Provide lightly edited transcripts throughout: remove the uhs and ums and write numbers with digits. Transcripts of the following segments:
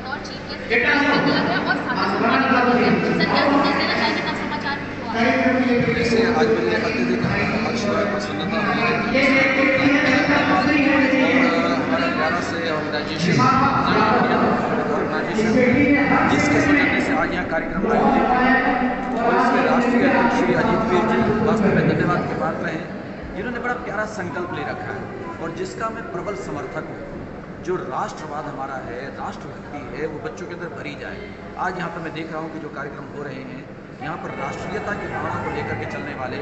बतौर chief guest किया गया और साथ ही सम्मानित किया गया। सर, क्या संदेश देना चाहेंगे नव समाचार को? जैसे आज मुझे अत्यधिक हर्ष और प्रसन्नता हुई है कि हमारे प्यारा से ऑर्गेनाइजेशन जिसके सौजन्य से आज यहाँ कार्यक्रम आयोजित हुआ और इसके राष्ट्रीय अध्यक्ष श्री अजीत वीर जी वास्तव में धन्यवाद के पात्र हैं, जिन्होंने बड़ा प्यारा संकल्प ले रखा है और जिसका मैं प्रबल समर्थक हूँ। जो राष्ट्रवाद हमारा है, राष्ट्रभक्ति है, वो बच्चों के अंदर भरी जाए। आज यहाँ पर मैं देख रहा हूँ कि जो कार्यक्रम हो रहे हैं, यहाँ पर राष्ट्रीयता की भावना को लेकर के चलने वाले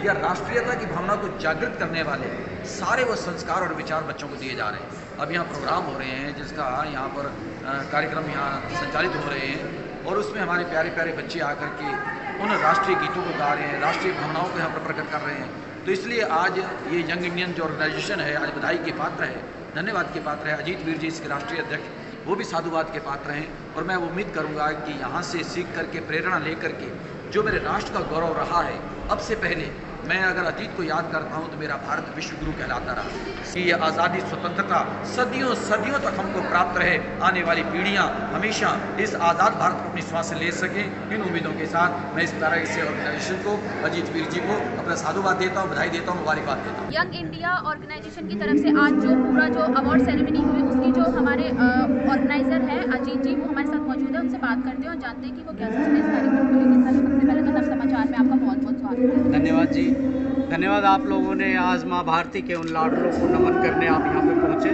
या राष्ट्रीयता की भावना को जागृत करने वाले सारे वो संस्कार और विचार बच्चों को दिए जा रहे हैं। अब यहाँ प्रोग्राम हो रहे हैं जिसका यहाँ पर कार्यक्रम यहाँ संचालित हो रहे हैं और उसमें हमारे प्यारे प्यारे बच्चे आकर के उन राष्ट्रीय गीतों को गा रहे हैं, राष्ट्रीय भावनाओं को यहाँ पर प्रकट कर रहे हैं। तो इसलिए आज ये यंग इंडियन जो ऑर्गेनाइजेशन है आज बधाई के पात्र है, धन्यवाद के पात्र है। अजीत वीर जी इसके राष्ट्रीय अध्यक्ष वो भी साधुवाद के पात्र हैं और मैं उम्मीद करूंगा कि यहाँ से सीख करके प्रेरणा लेकर के जो मेरे राष्ट्र का गौरव रहा है, अब से पहले मैं अगर अतीत को याद करता हूँ तो मेरा भारत विश्व गुरु कहलाता रहा कि ये आज़ादी स्वतंत्रता सदियों सदियों तक हमको प्राप्त रहे, आने वाली पीढ़ियाँ हमेशा इस आज़ाद भारत को अपनी श्वास से ले सकें। इन उम्मीदों के साथ मैं इस तरह से ऑर्गेनाइजेशन को, अजीत वीर जी को अपना साधुवाद देता हूँ, बधाई देता हूँ, मुबारकबाद देता हूँ। यंग इंडिया ऑर्गेनाइजेशन की तरफ से आज जो पूरा जो अवार्ड सेरेमनी हुई उसकी जो हमारे ऑर्गेनाइजर है अजीत जी, वो हमारे साथ मौजूद है, उनसे बात करते हैं और जानते हैं कि वो क्या सोचते हैं इस कार्यक्रम को लेकर। सबसे पहले तो नव समाचार में आपका बहुत बहुत स्वागत है। धन्यवाद जी, धन्यवाद। आप लोगों ने आज माँ भारती के उन लाडलों को नमन करने आप यहाँ पे पहुँचे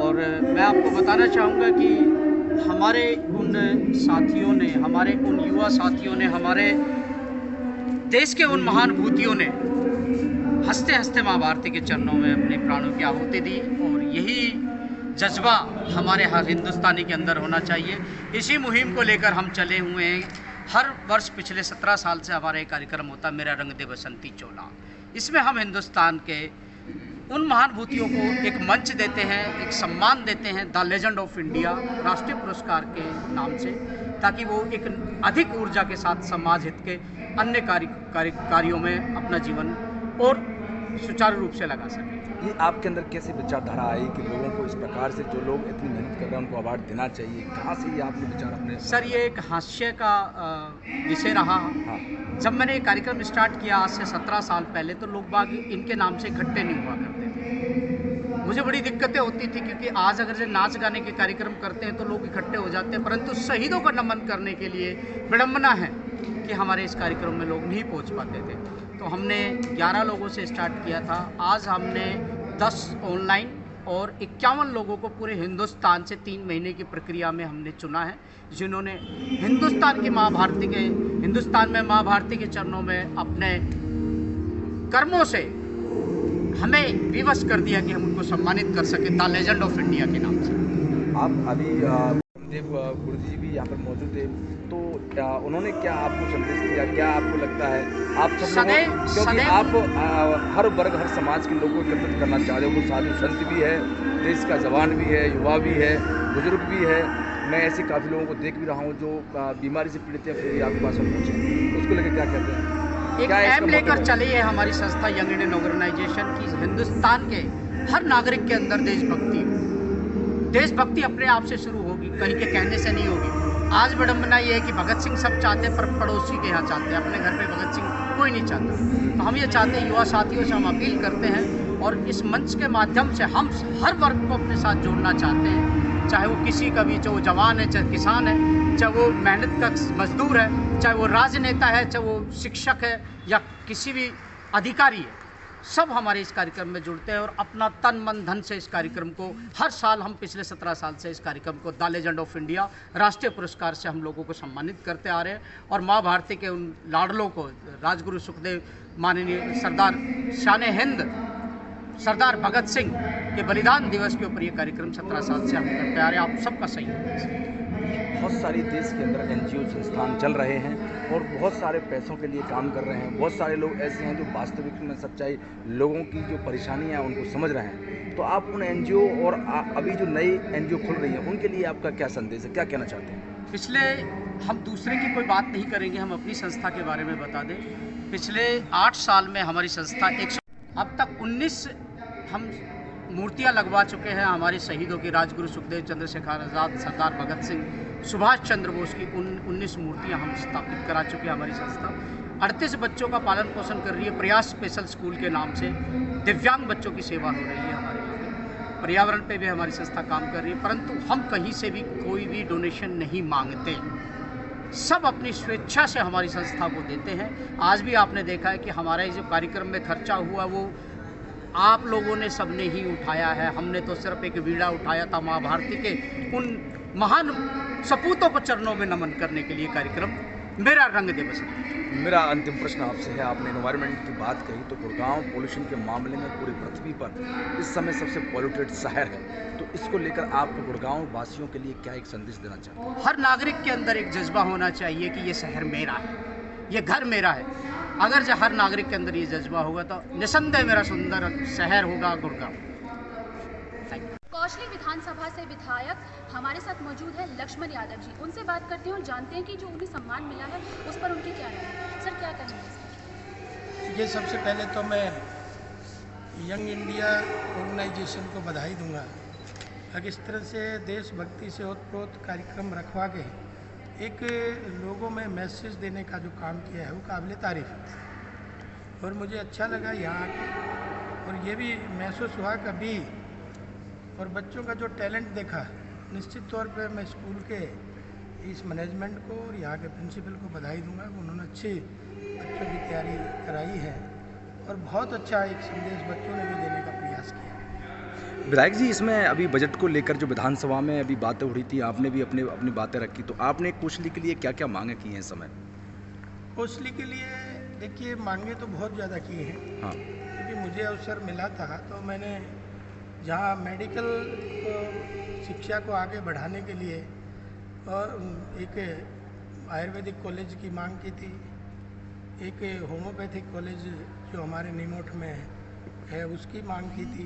और मैं आपको बताना चाहूँगा कि हमारे उन साथियों ने, हमारे उन युवा साथियों ने, हमारे देश के उन महानुभूतियों ने हंसते हंसते माँ भारती के चरणों में अपने प्राणों की आहुति दी और यही जज्बा हमारे हर हिंदुस्तानी के अंदर होना चाहिए। इसी मुहिम को लेकर हम चले हुए हैं। हर वर्ष पिछले 17 साल से हमारा एक कार्यक्रम होता है, मेरा रंग दे बसंती चोला। इसमें हम हिंदुस्तान के उन महानुभूतियों को एक मंच देते हैं, एक सम्मान देते हैं द लेजेंड ऑफ इंडिया राष्ट्रीय पुरस्कार के नाम से, ताकि वो एक अधिक ऊर्जा के साथ समाज हित के अन्य कार्यों में अपना जीवन और सुचारू रूप से लगा सकें। ये आपके अंदर कैसे विचारधारा आई कि लोगों को इस प्रकार से जो लोग इतनी मेहनत कर रहे हैं उनको अवार्ड देना चाहिए? कहाँ से ये आपने विचार अपने? सर, ये एक हास्य का विषय रहा। हाँ। जब मैंने ये कार्यक्रम स्टार्ट किया आज से 17 साल पहले, तो लोग बाग इनके नाम से इकट्ठे नहीं हुआ करते थे। मुझे बड़ी दिक्कतें होती थी क्योंकि आज अगर जो नाच गाने के कार्यक्रम करते हैं तो लोग इकट्ठे हो जाते हैं, परंतु शहीदों का नमन करने के लिए विडम्बना है कि हमारे इस कार्यक्रम में लोग नहीं पहुँच पाते थे। तो हमने 11 लोगों से स्टार्ट किया था। आज हमने 10 ऑनलाइन और 51 लोगों को पूरे हिंदुस्तान से 3 महीने की प्रक्रिया में हमने चुना है, जिन्होंने हिंदुस्तान में माँ भारती के चरणों में अपने कर्मों से हमें विवश कर दिया कि हम उनको सम्मानित कर सके द लेजेंड ऑफ इंडिया के नाम से। आप अभी देव गुरु जी भी यहाँ पर मौजूद थे, तो उन्होंने क्या आपको संदेश दिया? क्या आपको लगता है आप सब लोग, क्योंकि आप हर वर्ग हर समाज के लोगों को एकत्रित करना चाह रहे हो, वो साधु संत भी है, देश का जवान भी है, युवा भी है, बुजुर्ग भी है। मैं ऐसे काफ़ी लोगों को देख भी रहा हूँ जो बीमारी से पीड़ित है, फिर आपके पास हम पहुँचे, उसको लेकर क्या कहते हैं? एक ऐम लेकर चली है हमारी संस्था यंग इंडियन ऑर्गेनाइजेशन की हिंदुस्तान के हर नागरिक के अंदर देशभक्ति अपने आप से शुरू होगी, कहीं के कहने से नहीं होगी। आज विडम्बना ये है कि भगत सिंह सब चाहते हैं पर पड़ोसी के यहाँ चाहते हैं, अपने घर पे भगत सिंह कोई नहीं चाहता। तो हम ये चाहते हैं, युवा साथियों से हम अपील करते हैं और इस मंच के माध्यम से हम हर वर्ग को अपने साथ जोड़ना चाहते हैं, चाहे वो किसी का भी, चाहे वो जवान है, चाहे किसान है, चाहे वो मेहनत का मजदूर है, चाहे वो राजनेता है, चाहे वो शिक्षक है या किसी भी अधिकारी है, सब हमारे इस कार्यक्रम में जुड़ते हैं और अपना तन मन धन से इस कार्यक्रम को हर साल, हम पिछले 17 साल से इस कार्यक्रम को द लेजेंड ऑफ इंडिया राष्ट्रीय पुरस्कार से हम लोगों को सम्मानित करते आ रहे हैं और माँ भारती के उन लाडलों को, राजगुरु सुखदेव, माननीय सरदार शान हिंद सरदार भगत सिंह के बलिदान दिवस के ऊपर ये कार्यक्रम 17 साल से हम करते आ रहे हैं। आप सबका सहयोग है। बहुत सारी देश के अंदर NGO संस्थान चल रहे हैं और बहुत सारे पैसों के लिए काम कर रहे हैं। बहुत सारे लोग ऐसे हैं जो वास्तविक में सच्चाई लोगों की जो परेशानियां हैं उनको समझ रहे हैं। तो आप उन NGO और अभी जो नई NGO खुल रही है उनके लिए आपका क्या संदेश है, क्या कहना चाहते हैं? पिछले, हम दूसरे की कोई बात नहीं करेंगे, हम अपनी संस्था के बारे में बता दें। पिछले 8 साल में हमारी संस्था अब तक 19 हम मूर्तियां लगवा चुके हैं हमारे शहीदों की, राजगुरु सुखदेव चंद्रशेखर आज़ाद, सरदार भगत सिंह, सुभाष चंद्र बोस की 19 मूर्तियां हम स्थापित करा चुके हैं। हमारी संस्था 38 बच्चों का पालन पोषण कर रही है। प्रयास स्पेशल स्कूल के नाम से दिव्यांग बच्चों की सेवा हो रही है हमारे यहाँ पे। पर्यावरण पे भी हमारी संस्था काम कर रही है, परंतु हम कहीं से भी कोई भी डोनेशन नहीं मांगते, सब अपनी स्वेच्छा से हमारी संस्था को देते हैं। आज भी आपने देखा है कि हमारे जो कार्यक्रम में खर्चा हुआ वो आप लोगों ने सबने ही उठाया है। हमने तो सिर्फ एक वीड़ा उठाया था माँ भारती के उन महान सपूतों को चरणों में नमन करने के लिए कार्यक्रम मेरा रंग दे बसंती। मेरा अंतिम प्रश्न आपसे है, आपने एनवायरनमेंट की बात कही तो गुड़गांव पोल्यूशन के मामले में पूरी पृथ्वी पर इस समय सबसे पॉल्यूटेड शहर है, तो इसको लेकर आप गुड़गांव वासियों के लिए क्या एक संदेश देना चाहते हैं? हर नागरिक के अंदर एक जज्बा होना चाहिए कि ये शहर मेरा है, ये घर मेरा है। अगर जो हर नागरिक के अंदर ये जज्बा होगा तो निसंदेह मेरा सुंदर शहर होगा गुड़गांव। कौशली विधानसभा से विधायक हमारे साथ मौजूद है लक्ष्मण यादव जी, उनसे बात करते हैं और जानते हैं कि जो उन्हें सम्मान मिला है उस पर उनकी क्या राय है। सर, क्या कहेंगे? ये सबसे पहले तो मैं यंग इंडिया ऑर्गेनाइजेशन को बधाई दूंगा। अगर इस तरह से देशभक्ति से ओतप्रोत कार्यक्रम रखवा के एक लोगों में मैसेज देने का जो काम किया है वो काबिल तारीफ है और मुझे अच्छा लगा यहाँ आके। और ये भी महसूस हुआ कभी और बच्चों का जो टैलेंट देखा, निश्चित तौर पे मैं स्कूल के इस मैनेजमेंट को और यहाँ के प्रिंसिपल को बधाई दूंगा। उन्होंने अच्छी बच्चों की तैयारी कराई है और बहुत अच्छा एक संदेश बच्चों ने भी देने का प्रयास किया। विधायक जी, इसमें अभी बजट को लेकर जो विधानसभा में अभी बातें उड़ी थी, आपने भी अपनी बातें रखी, तो आपने कोशली के लिए क्या क्या मांगे की हैं इस समय? कोशली के लिए देखिए मांगे तो बहुत ज़्यादा किए हैं। हाँ, क्योंकि मुझे अवसर मिला था तो मैंने जहाँ मेडिकल शिक्षा को आगे बढ़ाने के लिए और एक आयुर्वेदिक कॉलेज की मांग की थी, एक होम्योपैथिक कॉलेज जो हमारे निमोट में है उसकी मांग की थी,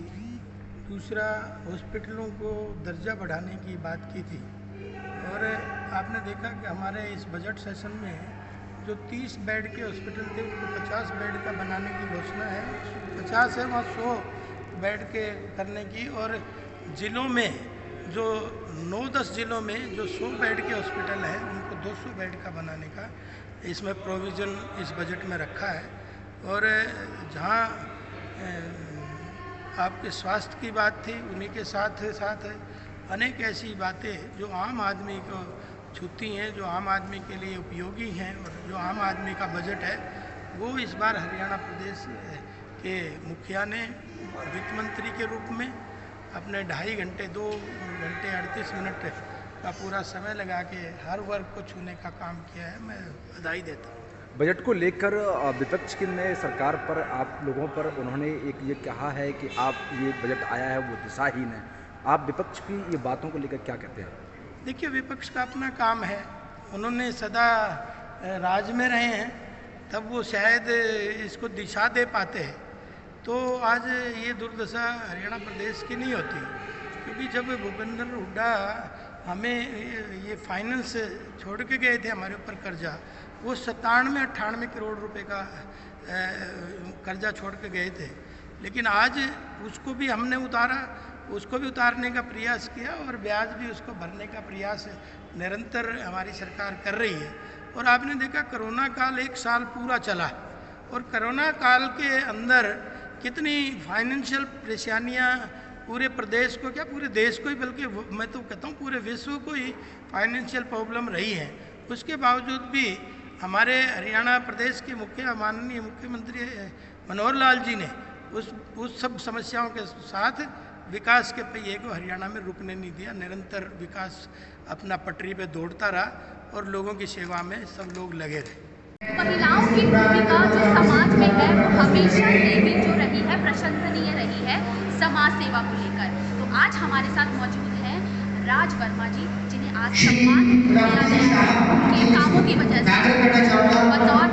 दूसरा हॉस्पिटलों को दर्जा बढ़ाने की बात की थी। और आपने देखा कि हमारे इस बजट सेशन में जो 30 बेड के हॉस्पिटल थे उनको 50 बेड का बनाने की घोषणा है। 50 है वहाँ 100 बेड के करने की, और ज़िलों में जो 9-10 ज़िलों में जो 100 बेड के हॉस्पिटल हैं उनको 200 बेड का बनाने का इसमें प्रोविज़न इस बजट में रखा है। और जहाँ आपके स्वास्थ्य की बात थी, उन्हीं के साथ साथ अनेक ऐसी बातें जो आम आदमी को छूती हैं, जो आम आदमी के लिए उपयोगी हैं और जो आम आदमी का बजट है, वो इस बार हरियाणा प्रदेश के मुखिया ने वित्त मंत्री के रूप में अपने 2.5 घंटे 2 घंटे 38 मिनट का पूरा समय लगा के हर वर्ग को छूने का काम किया है। मैं बधाई देता हूँ। बजट को लेकर विपक्ष की ने सरकार पर, आप लोगों पर उन्होंने एक ये कहा है कि आप ये बजट आया है वो दिशाहीन है। आप विपक्ष की ये बातों को लेकर क्या कहते हैं? देखिए, विपक्ष का अपना काम है, उन्होंने सदा राज में रहे हैं, तब वो शायद इसको दिशा दे पाते हैं। तो आज ये दुर्दशा हरियाणा प्रदेश की नहीं होती, क्योंकि जब भूपेंद्र हुड्डा हमें ये फाइनेंस छोड़ के गए थे, हमारे ऊपर कर्जा, वो 97-98 करोड़ रुपए का कर्जा छोड़ के गए थे। लेकिन आज उसको भी हमने उतारा, उसको भी उतारने का प्रयास किया और ब्याज भी उसको भरने का प्रयास निरंतर हमारी सरकार कर रही है। और आपने देखा कोरोना काल 1 साल पूरा चला और कोरोना काल के अंदर कितनी फाइनेंशियल परेशानियाँ पूरे प्रदेश को, क्या पूरे देश को ही, बल्कि मैं तो कहता हूँ पूरे विश्व को ही फाइनेंशियल प्रॉब्लम रही है। उसके बावजूद भी हमारे हरियाणा प्रदेश के माननीय मुख्यमंत्री मनोहर लाल जी ने उस सब समस्याओं के साथ विकास के पहिए को हरियाणा में रुकने नहीं दिया। निरंतर विकास अपना पटरी पे दौड़ता रहा और लोगों की सेवा में सब लोग लगे रहे। महिलाओं की भूमिका जो समाज में है वो हमेशा से ही जो रही है, प्रशंसनीय रही है समाज सेवा को लेकर। तो आज हमारे साथ मौजूद हैं राज वर्मा जी, जिन्हें आज सम्मान दिया गया है उनके कामों की वजह से। बतौर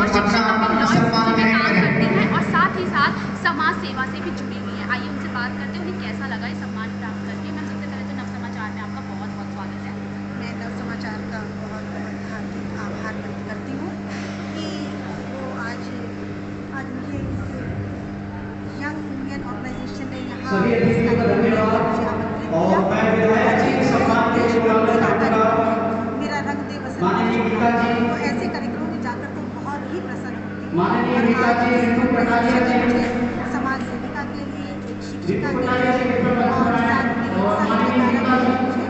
शिक्षक अपने लॉ स्कूल में काम करती हैं और साथ ही साथ समाज सेवा से भी जुड़ी हुई हैं। आइए उनसे बात करते हैं, उन्हें कैसा लगा ये सम्मान प्राप्त करके। मैं सबसे पहले तो नव समाचार में आपका बहुत बहुत स्वागत है। मैं नव समाचार का बहुत बहुत हार्दिक आभार व्यक्त करती हूँ कि वो आज मुझे यंग इंडियन समाज सेविका के लिए, एक शिक्षिका के लिए और साथ में एक साहित्यकार के लिए मुझे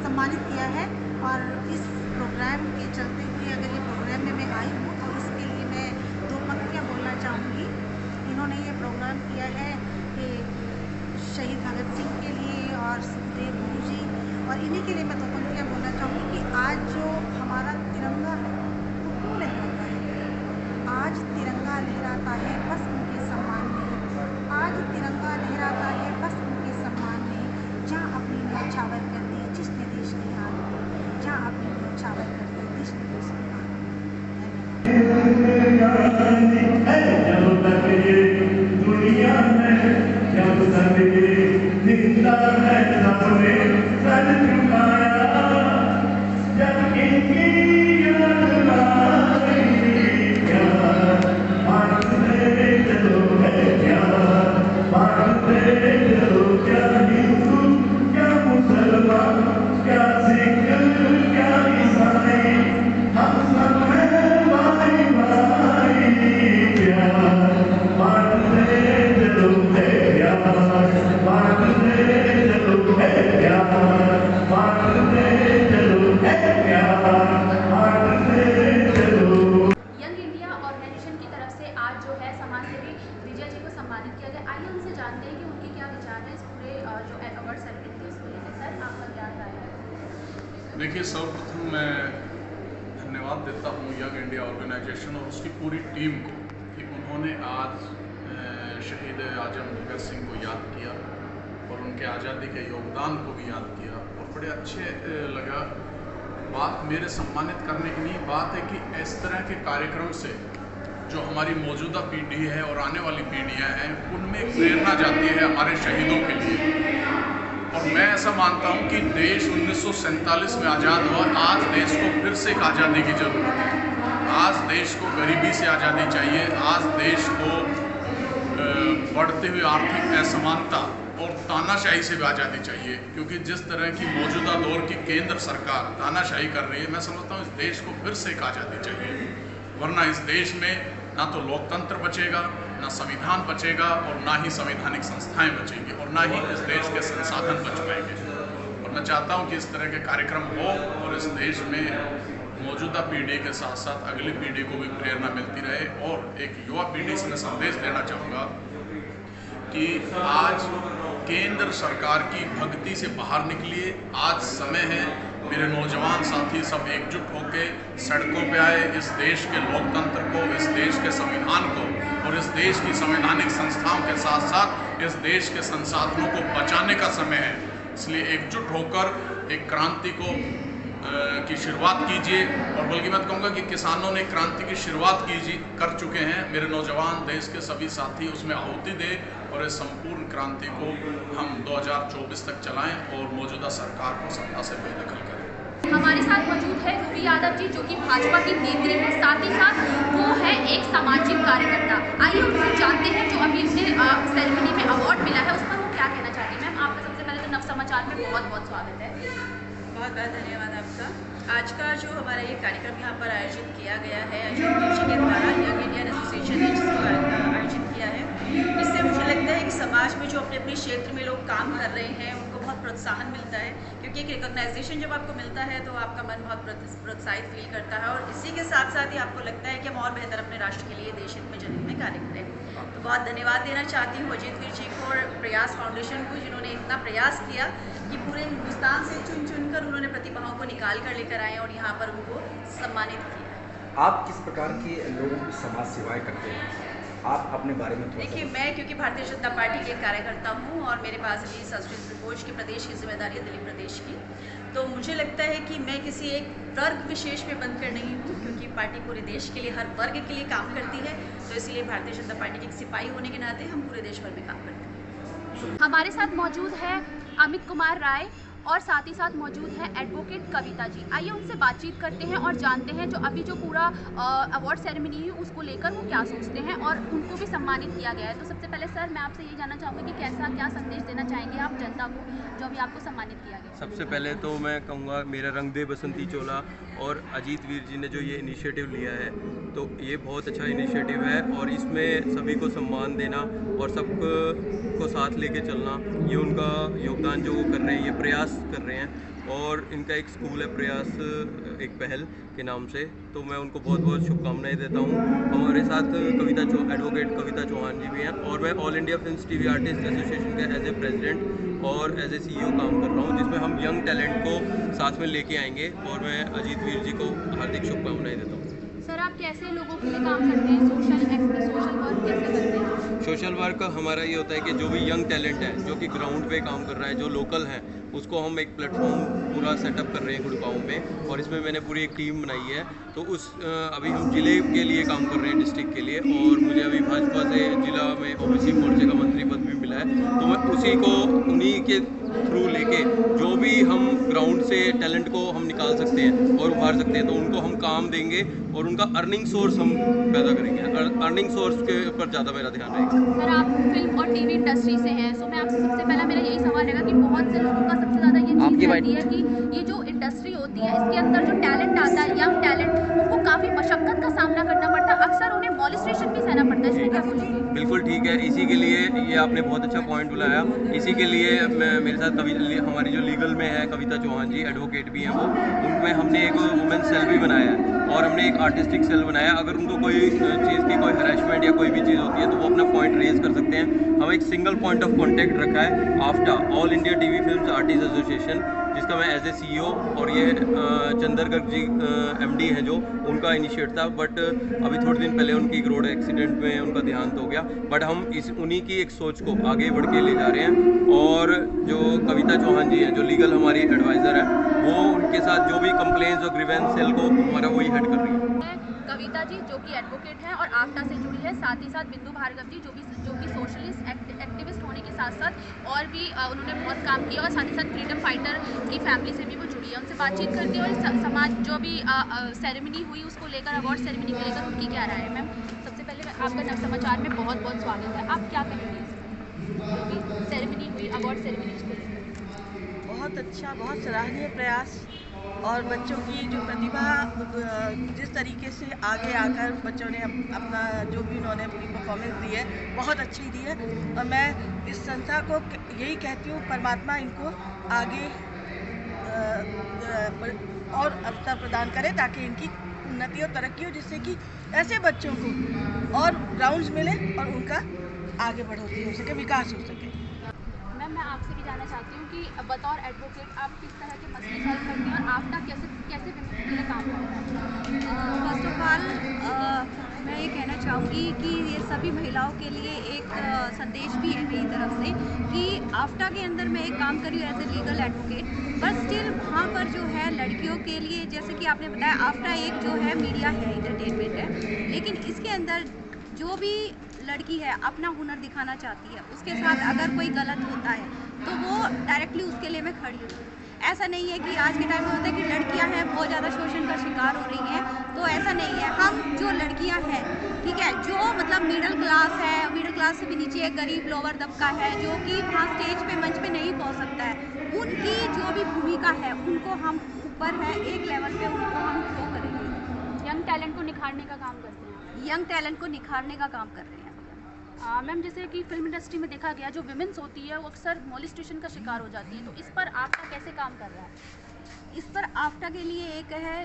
सम्मानित किया है। और इस प्रोग्राम के चलते हुए अगर ये प्रोग्राम में मैं आई हूँ तो इसके लिए मैं 2 पंक्तियाँ बोलना चाहूँगी। इन्होंने ये प्रोग्राम किया है कि शहीद भगत सिंह के लिए और सुखदेव गुरु जी, और इन्हीं के लिए मैं 2 पंक्तियाँ बोलना चाहूँगी कि आज जो हमारा तिरंगा है वो क्यों लहराता है। आज तिरंगा लहराता है बस उनके सम्मान में, आज तिरंगा लहराता है बस उनके सम्मान में, जहाँ अपनी न्यौछावर कर दी जिसने देश की हार, जहाँ अपनी न्यौछावर कर दी जिसने देश की हार। दुनिया में जब तक ये जिंदा है सबने सर झुकाया, जब इनकी याद आएगी क्या मानते चलो है, क्या मानते चलो, क्या हिंदू क्या मुसलमान क्या सिख क्या ईसाई, हम सब हैं भाई भाई, प्यार मानते चलो है, प्यार मानते चलो है, प्यार मानते चलो है, प्यार मानते चलो। यंग इंडिया ऑर्गेनाइजेशन की तरफ से आज जो है समाज सेवी विजय जी को सम्मानित किया गया। आइए उनसे जानते हैं कि उनके क्या विचार हैं इस पूरे जो अवार्ड सेरेमनी थी उसको लेकर। सर, आपका क्या राय है? देखिए, सर्वप्रथम मैं धन्यवाद देता हूँ यंग इंडिया ऑर्गेनाइजेशन और उसकी पूरी टीम को कि उन्होंने आज शहीद आजम भगत सिंह को याद किया और उनके आज़ादी के योगदान को भी याद किया, और बड़े अच्छे लगा। बात मेरे सम्मानित करने की नहीं, बात है कि इस तरह के कार्यक्रम से जो हमारी मौजूदा पीढ़ी है और आने वाली पीढ़ियां हैं उनमें एक प्रेरणा जाती है हमारे शहीदों के लिए। और मैं ऐसा मानता हूं कि देश 1947 में आज़ाद हुआ, आज देश को फिर से एक आज़ादी की ज़रूरत है। आज देश को गरीबी से आज़ादी चाहिए, आज देश को बढ़ते हुए आर्थिक असमानता और तानाशाही से भी आज़ादी चाहिए, क्योंकि जिस तरह की मौजूदा दौर की केंद्र सरकार तानाशाही कर रही है, मैं समझता हूँ इस देश को फिर से एक आज़ादी चाहिए, वरना इस देश में ना तो लोकतंत्र बचेगा, ना संविधान बचेगा और ना ही संवैधानिक संस्थाएं बचेंगी और ना ही इस देश के संसाधन बच पाएंगे। और मैं चाहता हूँ कि इस तरह के कार्यक्रम हो और इस देश में मौजूदा पीढ़ी के साथ साथ अगली पीढ़ी को भी प्रेरणा मिलती रहे। और एक युवा पीढ़ी से मैं संदेश देना चाहूँगा कि आज केंद्र सरकार की भक्ति से बाहर निकलिए, आज समय है मेरे नौजवान साथी सब एकजुट होकर सड़कों पे आए, इस देश के लोकतंत्र को, इस देश के संविधान को और इस देश की संवैधानिक संस्थाओं के साथ साथ इस देश के संसाधनों को बचाने का समय है। इसलिए एकजुट होकर एक क्रांति की शुरुआत कीजिए। और बल्कि मैं कहूँगा कि किसानों ने क्रांति की शुरुआत कर चुके हैं, मेरे नौजवान देश के सभी साथी उसमें आहुति दें और इस संपूर्ण क्रांति को हम 2024 तक चलाएं और मौजूदा सरकार को सत्ता से बेदखल करें। हमारे साथ मौजूद है रूबी यादव जी, जो कि भाजपा की नेत्री है, साथ ही साथ वो है एक सामाजिक कार्यकर्ता। आइए उनसे जानते हैं जो अभी उन्हें सेरेमनी में अवार्ड मिला है उस पर वो क्या कहना चाहती है। मैम, आपका सबसे पहले तो नव समाचार में बहुत बहुत स्वागत है। बहुत बहुत धन्यवाद आपका। आज का जो हमारा ये कार्यक्रम यहाँ पर आयोजित किया गया है अजीत जी के द्वारा, यंग इंडियन एसोसिएशन ने जिसको आयोजित किया है, इससे मुझे लगता है कि समाज में जो अपने अपने क्षेत्र में लोग काम कर रहे हैं उनको बहुत प्रोत्साहन मिलता है, क्योंकि एक रिकॉग्नाइजेशन जब आपको मिलता है तो आपका मन बहुत प्रोत्साहित फील करता है और इसी के साथ साथ ही आपको लगता है कि हम और बेहतर अपने राष्ट्र के लिए, देश हित में, जनहित में कार्य करें। तो बहुत धन्यवाद देना चाहती हूँ अजीत वीर जी को और प्रयास फाउंडेशन को, जिन्होंने इतना प्रयास किया कि पूरे हिंदुस्तान से चुन कर उन्होंने प्रतिभाओं को निकाल कर लेकर आए और यहाँ पर उनको सम्मानित किया। आप किस प्रकार की लोगों की समाज सेवाएं करते हैं, आप अपने बारे में देखिए, मैं क्योंकि भारतीय जनता पार्टी के कार्यकर्ता हूँ और मेरे पास अभी सशस्त्र फौज के प्रदेश की जिम्मेदारी है, दिल्ली प्रदेश की, तो मुझे लगता है कि मैं किसी एक वर्ग विशेष में बंद कर नहीं हूँ, क्योंकि पार्टी पूरे देश के लिए, हर वर्ग के लिए काम करती है। तो इसलिए भारतीय जनता पार्टी के एक सिपाही होने के नाते हम पूरे देश भर में काम करते हैं। हमारे साथ मौजूद है अमित कुमार राय, और साथ ही साथ मौजूद है एडवोकेट कविता जी। आइए उनसे बातचीत करते हैं और जानते हैं जो अभी जो पूरा अवार्ड सेरेमनी है उसको लेकर वो क्या सोचते हैं और उनको भी सम्मानित किया गया है। तो सबसे पहले सर मैं आपसे ये जानना चाहूँगी कि क्या संदेश देना चाहेंगे आप जनता को जो अभी आपको सम्मानित किया गया है? सबसे पहले तो मैं कहूँगा मेरा रंग दे बसंती चोला और अजीत वीर जी ने जो ये इनिशिएटिव लिया है तो ये बहुत अच्छा इनिशिएटिव है और इसमें सभी को सम्मान देना और सबको साथ लेके चलना, ये उनका योगदान जो वो कर रहे हैं, ये प्रयास कर रहे हैं। और इनका एक स्कूल है प्रयास एक पहल के नाम से, तो मैं उनको बहुत बहुत शुभकामनाएं देता हूँ। हमारे साथ एडवोकेट कविता चौहान जी भी हैं और मैं all India film TV artist association के एज ए प्रेसिडेंट और एज ए CEO काम कर रहा हूँ, जिसमें हम यंग टैलेंट को साथ में लेके आएंगे और मैं अजीत वीर जी को हार्दिक शुभकामनाएं देता हूँ। सर आप कैसे लोगों के लिए काम करते हैं? सोशल वर्क कैसे करते हैं? सोशल वर्क हमारा ये होता है कि जो भी यंग टैलेंट है जो कि ग्राउंड पे काम कर रहा है, जो लोकल हैं, उसको हम एक प्लेटफॉर्म पूरा सेटअप कर रहे हैं गुड़गांव में और इसमें मैंने पूरी एक टीम बनाई है। तो अभी हम ज़िले के लिए काम कर रहे हैं, डिस्ट्रिक्ट के लिए, और मुझे अभी भाजपा से ज़िला में OBC मोर्चे का मंत्री पद भी मिला है। तो मैं उन्हीं के थ्रू लेके जो भी हम ग्राउंड से टैलेंट को हम निकाल सकते हैं और उभार सकते हैं तो उनको हम काम देंगे और उनका अर्निंग सोर्स हम पैदा करेंगे। अर्निंग सोर्स के ऊपर ज़्यादा मेरा ध्यान रहेगा। सर आप फिल्म और TV इंडस्ट्री से हैं, सो मैं आपसे सबसे पहला मेरा यही सवाल रहेगा कि बहुत से लोगों का सबसे ज़्यादा ये चीज़ रहती है कि ये जो इंडस्ट्री होती है इसके अंदर जो टैलेंट आता है, यंग टैलेंट, उनको काफ़ी मशक्क़त का सामना करना पड़ता है, अक्सर उन्हें मॉलेस्टेशन भी सहना पड़ता है। इसमें क्या बोलेंगे? बिल्कुल ठीक है, इसी के लिए ये आपने बहुत अच्छा पॉइंट बुलाया। इसी के लिए मेरे साथ हमारी जो लीगल में है कविता चौहान जी, एडवोकेट भी हैं वो, उनमें हमने एक वुमेन सेल भी बनाया है और हमने एक आर्टिस्टिक सेल बनाया। अगर उनको कोई चीज़ की कोई हरासमेंट या कोई भी चीज़ होती है तो वो अपना पॉइंट रेज कर सकते हैं। हम एक सिंगल पॉइंट ऑफ कॉन्टैक्ट रखा है आफ्टा, all India TV films artist association, जिसका मैं एज ए CEO और ये चंदर गर्ग जी MD हैं जो, उनका इनिशिएट था, बट अभी थोड़े दिन पहले उनकी एक रोड एक्सीडेंट में उनका देहांत हो गया। बट हम उन्हीं की एक सोच को आगे बढ़ के ले जा रहे हैं और जो कविता चौहान जी हैं जो लीगल हमारी एडवाइज़र है, वो उनके साथ जो भी कंप्लेंट्स और ग्रीवेंस सेल को हमारा वही हेड कर रही है। कविता जी जो कि एडवोकेट हैं और आफ्टा से जुड़ी है, साथ ही साथ बिंदु भार्गव जी जो कि सोशलिस्ट एक्टिविस्ट होने के साथ साथ और भी उन्होंने बहुत काम किया और साथ ही साथ फ्रीडम फाइटर की फैमिली से भी वो जुड़ी है। उनसे बातचीत करती है और समाज जो भी सेरेमनी हुई उसको लेकर, अवार्ड सेरेमनी को लेकर उनकी क्या राय है? मैम सबसे पहले आपका नव समाचार में बहुत बहुत स्वागत है। आप क्या कहेंगे जो भी सेरेमनी हुई, अवार्ड सेरेमनी उसको लेकर? बहुत अच्छा, बहुत सराहनीय प्रयास और बच्चों की जो प्रतिभा जिस तरीके से आगे आकर बच्चों ने अपना जो भी उन्होंने अपनी परफॉर्मेंस दी है बहुत अच्छी दी है। और मैं इस संस्था को यही कहती हूँ, परमात्मा इनको आगे और अवसर प्रदान करे ताकि इनकी उन्नति और तरक्की हो, जिससे कि ऐसे बच्चों को और ग्राउंड्स मिले और उनका आगे बढ़ोतरी हो सके, विकास हो सके। मैम मैं आपसे भी जानना चाहती हूँ कि बतौर एडवोकेट आप किस तरह के मसले सॉल्व करती हैं और आफ्टा कैसे विमेन के लिए काम करता है? फर्स्ट ऑफ ऑल मैं ये कहना चाहूँगी कि ये सभी महिलाओं के लिए एक संदेश भी है मेरी तरफ से कि आफ्टा के अंदर मैं एक काम कर रही हूँ एज ए लीगल एडवोकेट, पर स्टिल वहाँ पर जो है लड़कियों के लिए, जैसे कि आपने बताया आफ्टा एक जो है मीडिया है, इंटरटेनमेंट है, लेकिन इसके अंदर जो भी लड़की है अपना हुनर दिखाना चाहती है, उसके साथ अगर कोई गलत होता है तो वो डायरेक्टली उसके लिए मैं खड़ी हूँ। ऐसा नहीं है कि आज के टाइम में होता है कि लड़कियां हैं बहुत ज़्यादा शोषण का शिकार हो रही हैं, तो ऐसा नहीं है। हम जो लड़कियां हैं, ठीक है, जो मतलब मिडिल क्लास है, मिडिल क्लास से भी नीचे एक गरीब लोअर तबका है जो कि वहाँ स्टेज पे मंच पे नहीं पहुँच सकता है, उनकी जो भी भूमिका है उनको हम ऊपर है एक लेवल पे उनको हम शो करेंगे। यंग टैलेंट को निखारने का काम करते हैं? यंग टैलेंट को निखारने का काम कर रहे हैं। मैम जैसे कि फिल्म इंडस्ट्री में देखा गया जो विमेंस होती है वो अक्सर मॉलेस्टेशन का शिकार हो जाती है, तो इस पर आफ्टा कैसे काम कर रहा है? इस पर आफ्टा के लिए एक है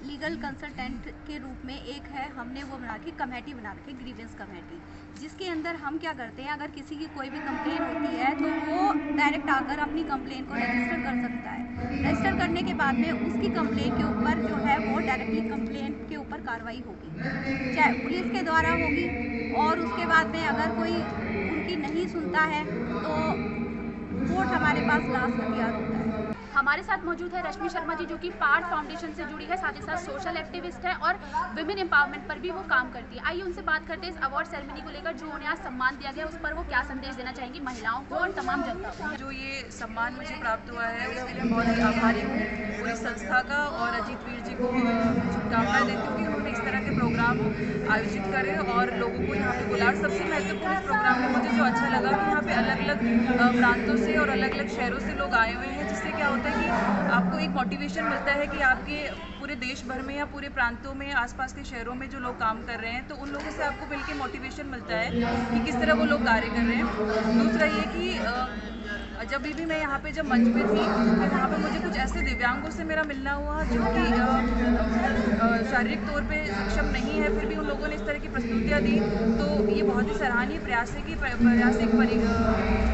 लीगल कंसल्टेंट के रूप में एक है, हमने वो बना के कमेटी बना रखी, ग्रीवेंस कमेटी, जिसके अंदर हम क्या करते हैं, अगर किसी की कोई भी कंप्लेन होती है तो वो डायरेक्ट आकर अपनी कंप्लेन को रजिस्टर कर सकता है। रजिस्टर करने के बाद में उसकी कंप्लेन के ऊपर जो है वो डायरेक्टली कंप्लेन के ऊपर कार्रवाई होगी, चाहे पुलिस के द्वारा होगी, और उसके बाद में अगर कोई उनकी नहीं सुनता है तो कोर्ट हमारे पास लास्ट हथियार होता है। हमारे साथ मौजूद है रश्मि शर्मा जी, जो कि पार्थ फाउंडेशन से जुड़ी है, साथ ही साथ सोशल एक्टिविस्ट है और विमेन एम्पावरमेंट पर भी वो काम करती है। आइए उनसे बात करते हैं इस अवार्ड सेरेमनी को लेकर, जो उन्हें आज सम्मान दिया गया, उस पर वो क्या संदेश देना चाहेंगी महिलाओं को और तमाम जनता को। जो ये सम्मान मुझे प्राप्त हुआ है उसके लिए बहुत ही आभारी हूँ पूरी संस्था का, और अजीत वीर जी को शुभकामनाएं देती हूँ कि उन्होंने इस तरह के प्रोग्राम आयोजित करे और लोगों को यहाँ पे बुला। सबसे महत्वपूर्ण इस प्रोग्राम में मुझे जो अच्छा लगा कि यहाँ पे अलग अलग प्रांतों से और अलग अलग शहरों से लोग आए हुए हैं, जिससे क्या होता है कि आपको एक मोटिवेशन मिलता है कि आपके पूरे देश भर में या पूरे प्रांतों में आसपास के शहरों में जो लोग काम कर रहे हैं, तो उन लोगों से आपको मिलकर मोटिवेशन मिलता है कि किस तरह वो लोग कार्य कर रहे हैं। दूसरा ये कि जब भी मैं यहाँ पे जब मंच पे थी तो वहाँ पे मुझे कुछ ऐसे दिव्यांगों से मेरा मिलना हुआ जो कि शारीरिक तौर पे सक्षम नहीं है, फिर भी उन लोगों ने इस तरह की प्रस्तुतियाँ दी, तो ये बहुत ही सराहनीय प्रयास है कि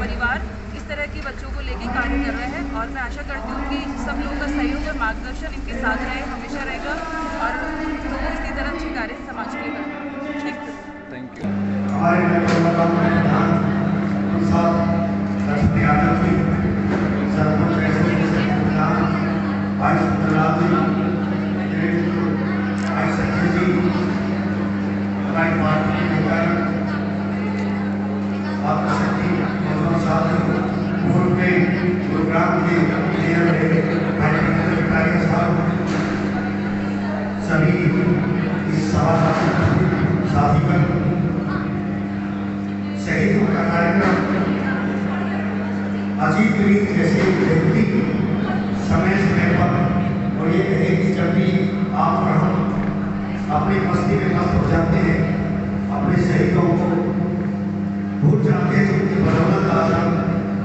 परिवार इस तरह के बच्चों को लेके कार्य कर रहे हैं, और मैं आशा करती हूँ कि सब लोगों का सहयोग और मार्गदर्शन इनके साथ रहे, हमेशा रहेगा, और लोग इसी तरह अच्छे कार्य समाज के लिए करें। Thank you. सभी इस साथीगण शहीदों का कार्यक्रम अजीत वीर जैसे व्यक्ति समय समय पर, और ये कहे कि जब भी आप और हम अपनी मस्ती में मस्त हो जाते हैं, अपने शहीदों को भूल जाते हैं, तो उनकी बदौलत आज हम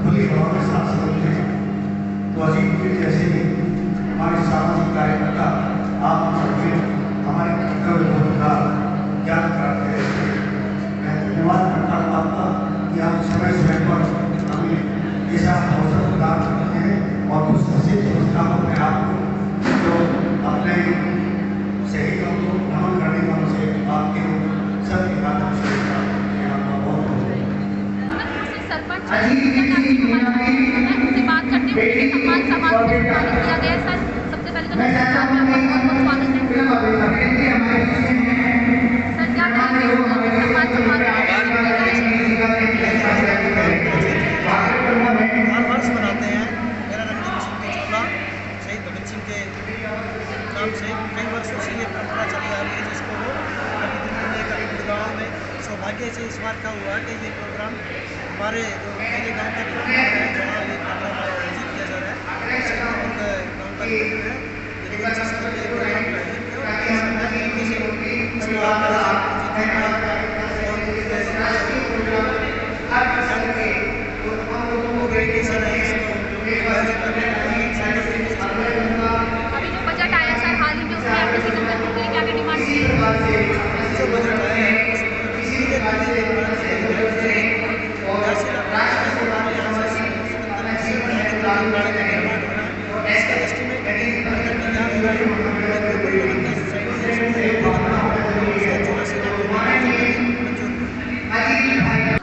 खुली हवा में सांस लेते हैं। तो अजीत वीर जैसे ही हमारे सामाजिक कार्यकर्ता आप हमारे कर्तव्य का ज्ञान प्राप्त है। मैं धन्यवाद करता हूँ आपका कि आप समय समय पर हमें ऐसा अवसर प्रदान करते हैं, और कुछ ऐसे संस्थाओं में आपको जो अपने शहीदों को नमन करने का मुझे आपके सबके माध्यम से बहुत सरपंच उनसे बात करते हुए सम्मान समारोह में सम्मानित किया गया। सर, सबसे पहले तो सरकार में बहुत बहुत स्वागत है। सर, क्या कहेंगे सम्मान समारोह? हर वर्ष मनाते हैं मेरा रंगीन सिंह के चोला शहीद भगत सिंह के नाम से कई वर्षों से ये परंपरा चली आ रही है, जिसको वो कभी दिल्ली में कभी गुड़गांव में सौभाग्य से इस बात का हुआ कि ये प्रोग्राम हमारे जो मेरे गाँव के जहाँ ये प्रोग्राम आयोजित किया जा रहा है, उसके गाँव का है, लेकिन जिसके लिए प्रोग्राम का आयोजन अभी जो बजट आया सर हाल ही में, उसमें आपने सिकंदर के लिए क्या डिमांड की? जो बजट आया है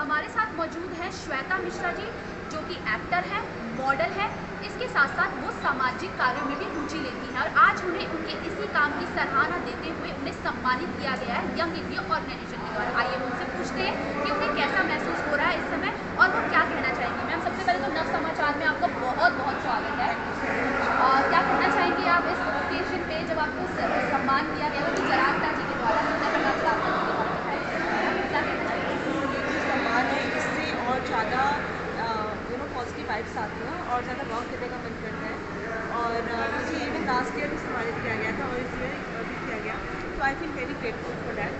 हमारे साथ मौजूद है श्वेता मिश्रा जी, जो कि एक्टर है, मॉडल है, इसके साथ साथ वो सामाजिक कार्यों में भी रुचि लेती हैं, और आज उन्हें उनके इसी काम की सराहना देते हुए उन्हें सम्मानित किया गया है यंग इंडिया ऑर्गेनाइजेशन के द्वारा। आइए उनसे पूछते हैं कि उन्हें कैसा महसूस हो रहा है इस समय, और वो क्या कहना चाहेंगी। मैम, सबसे पहले तो नव समाचार में आपका बहुत बहुत स्वागत है, और क्या कहना चाहेंगी आप इस ओकेजन पे जब आपको सम्मान किया गया तो जरागता जी के द्वारा क्या कहना चाहेंगे? सम्मान है, इससे और ज़्यादा पॉजिटिव वाइब्स आती हैं और ज़्यादा वर्क करने का मन करता है। और मुझे इवन लास्ट ईयर भी सम्मानित किया गया था और इस ईयर भी किया गया, तो I feel very grateful for that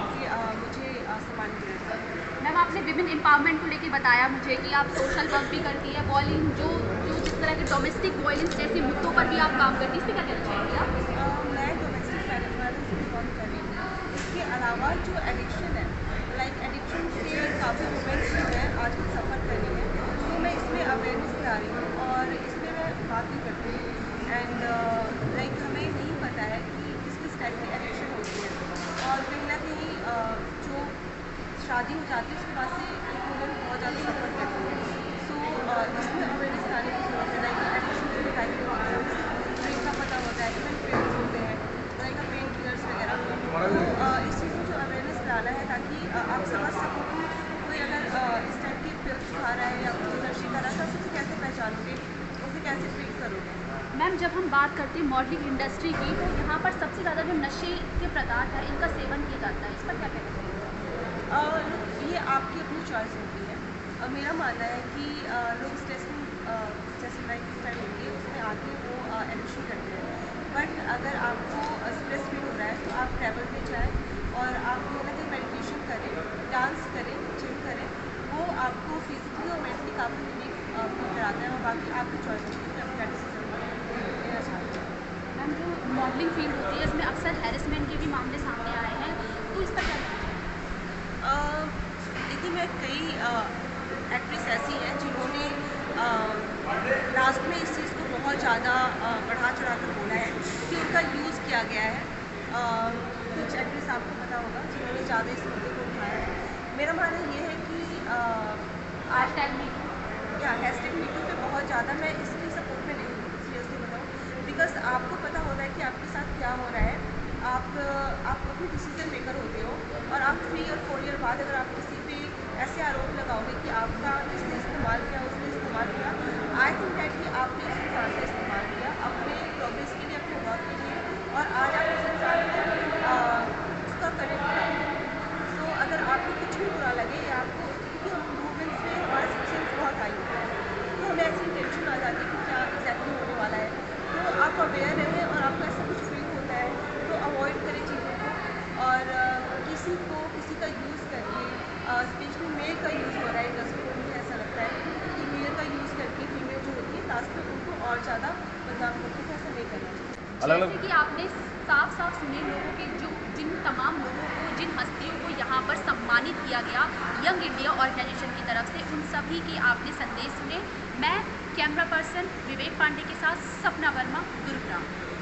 कि मुझे सम्मानित किया गया। मैम, आपने विमेन एम्पावरमेंट को लेकर बताया मुझे कि आप सोशल वर्क भी करती है, बॉलिंग जो जिस तरह के डोमेस्टिक वायलेंस जैसे मुद्दों पर भी आप काम करती है, इस पर क्या कहना चाहेंगे आप? मैं डोमेस्टिक वायलेंस से वर्क कर रही हूँ। इसके अलावा जो एडिक्शन है, लाइक एडिक्शन से काफ़ी वुमेन्स जो है आजकल सफ़र कर रही है, तो मैं इसमें अवेयरनेस ला रही हूँ और इसमें मैं बात भी करती हूँ। एंड लाइक हमें नहीं पता है कि किस टाइप की एडिक्शन होती है, और कहीं ना कहीं जो शादी हो जाती है उसके बाद से एक वुमेन बहुत ज़्यादा सफ़र करती है। सो इसमें अवेयरनेस लाने की ज़रूरत है, लाइक एडिक्शन के टाइप मैम जब हम बात करते हैं मॉडलिंग इंडस्ट्री की, तो यहाँ पर सबसे ज़्यादा जो नशे के पदार्थ है इनका सेवन किया जाता है, इस पर क्या कहते हैं? ये आपकी अपनी चॉइस होती है। मेरा मानना है कि लोग स्ट्रेस जैसे लाइफ स्टाइल होती है उसमें आके वो एडिक्शन करते हैं, बट अगर आपको स्ट्रेस फील हो रहा है तो आप ट्रैवल पे जाएँ और आप कहीं ना कहीं मेडिटेशन करें, डांस करें, जिम करें, वो आपको फिजिकली और मेंटली काफ़ी रिलीफ फील कराता है और बाकी आपकी चॉइस होती है अपना डिसीजन लेना चाहते हैं। मैम जो मॉडलिंग फील्ड होती है इसमें अक्सर हैरेसमेंट के भी मामले सामने आए हैं, तो इस पर क्या कहते हैं? देखिए मैं कई एक्ट्रेस ऐसी हैं जिन्होंने लास्ट में इस चीज़ को बहुत ज़्यादा बढ़ा चढ़ा कर बोला है कि उनका यूज़ किया गया है। कुछ एक्ट्रेस आपको पता होगा जिन्होंने ज़्यादा इस मुद्दे को उठाया है। मेरा मानना ये है कि हैशटैग मीटू पे बहुत ज़्यादा मैं इसकी सपोर्ट में नहीं हूँ, सीरियसली बताऊँ, बिकॉज आपको पता होता है कि आपके साथ क्या हो रहा है, आप अपनी डिसीजन मेकर होते हो और आप 3 और 4 ईयर बाद अगर आप किसी पे ऐसे आरोप लगाओगे कि आपका जिसने इस्तेमाल किया उसने इस्तेमाल किया, आई थिंक दैट कि आपने उसको ज़्यादा इस्तेमाल किया अपने प्रोग्रेस के लिए, अपने वर्क के लिए, और आज आप उस इंसान को उसका करेक्ट कराओगे। तो अगर आपको कुछ भी बुरा लगे या आपको, क्योंकि हम मूवमेंट्स में हमारा सेक्शंस बहुत हाई होता है तो हमें ऐसी टेंशन आ जाती है कि क्या एग्जैक्टली होने वाला है, तो आप अवेयर रहें और आपको ऐसा कुछ फील होता है तो अवॉइड करें चीज़ों को, और किसी का यूज़ करके, स्पेशली मेल का यूज़ हो रहा है इंडस्ट्री में, मुझे ऐसा लगता है कि मेल का यूज़ करके फीमेल जो होती है लास्ट में उनको और ज़्यादा बदनाम करके ऐसा नहीं करना चाहिए। जैसे कि आपने साफ साफ सुने लोगों के जो जिन तमाम लोगों को, जिन हस्तियों को यहाँ पर सम्मानित किया गया यंग इंडिया ऑर्गेनाइजेशन की तरफ से, उन सभी के आपने संदेश सुने। मैं कैमरा पर्सन विवेक पांडे के साथ सपना वर्मा, गुरुग्राम।